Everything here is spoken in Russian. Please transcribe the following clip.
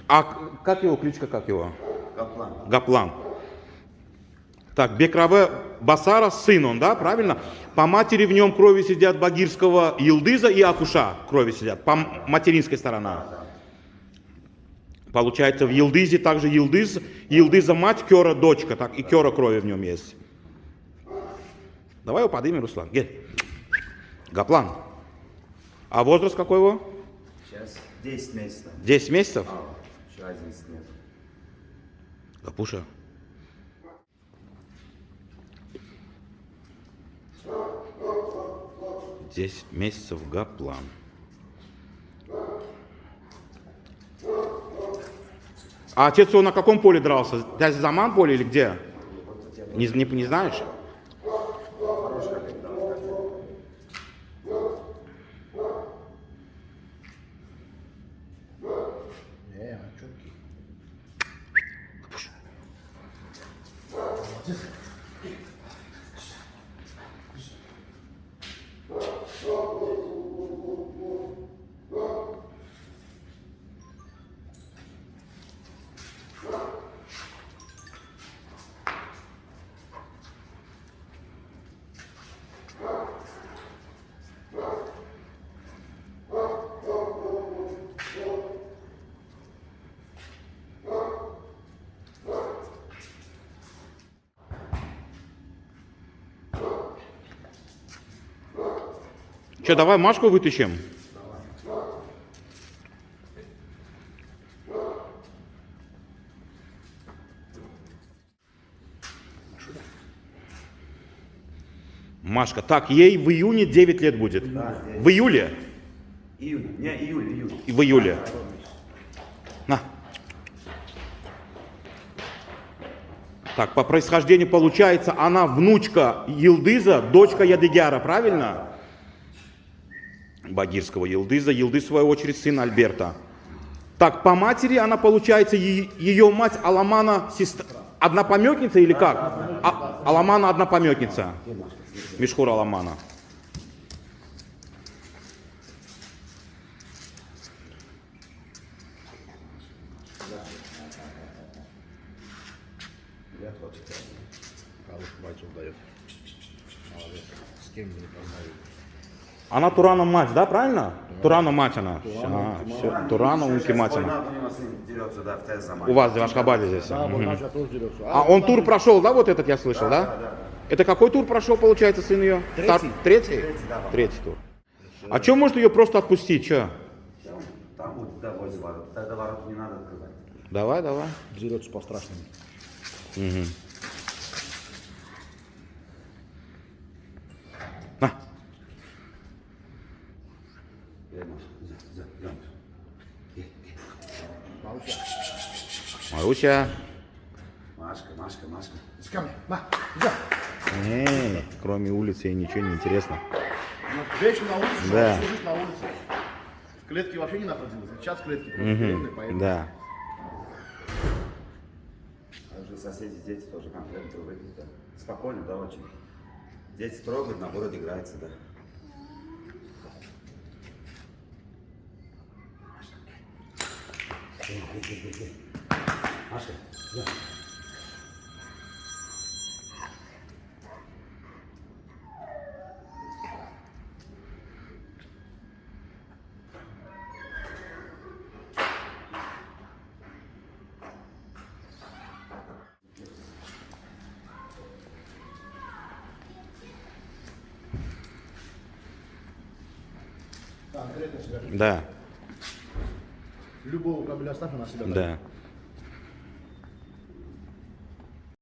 А как его кличка, как его? Гаплан. Гаплан. Так, Бекраве Басара сын он, да, правильно? По матери в нем крови сидят Багирского Йылдыза и Акуша крови сидят, по материнской стороне. Получается, в Йылдызе также Йылдыз, Йылдыза мать, Кера дочка, так, и Кера крови в нем есть. Давай его поднимем, Руслан. Гель. Гаплан. А возраст какой его? Сейчас 10 месяцев. 10 месяцев? Еще разницы нет. Гапуша. Десять месяцев Гаплан. А отец его на каком поле дрался? Заман поле или где? Не знаешь? Че, давай Машку вытащим? Машка, так, ей в июне 9 лет будет. Да, в июле? Июнь. Не, июль. И в июле. На. Так, по происхождению получается, она внучка Йылдыза, дочка Ядыгяра, правильно? Багирского Йылдыза. Йылдыз, в свою очередь, сын Альберта. Так, по матери она, получается, ее мать Аламана, однопометница или как? Аламана однопометница. Мишхур Аламана. Она Турана мать, да, правильно? Турана мать она. Все. Турана Унки мать она. У вас в Ашхабаде здесь. А он тур прошел, да, вот этот я слышал, да? Это какой тур прошел, получается, сын ее? Третий? Третий тур. А что может ее просто отпустить, что? Там вот, да, возле ворот. Тогда ворот не надо открывать. Давай. Дерется по-страшному. На. Маруся. Машка. Камня. Кроме улицы ничего не интересно. Вечно на улице, Да. всю жизнь на улице. В клетке вообще не находилась. Сейчас в клетке просто поэтому. Да. А уже соседи, дети тоже конкретно выглядят. Да. Спокойно, да, очень. Дети трогают, наоборот, играются, да. Машка, да. Конкретно себя. Да. Любого кабеля оставь, она себя. Да.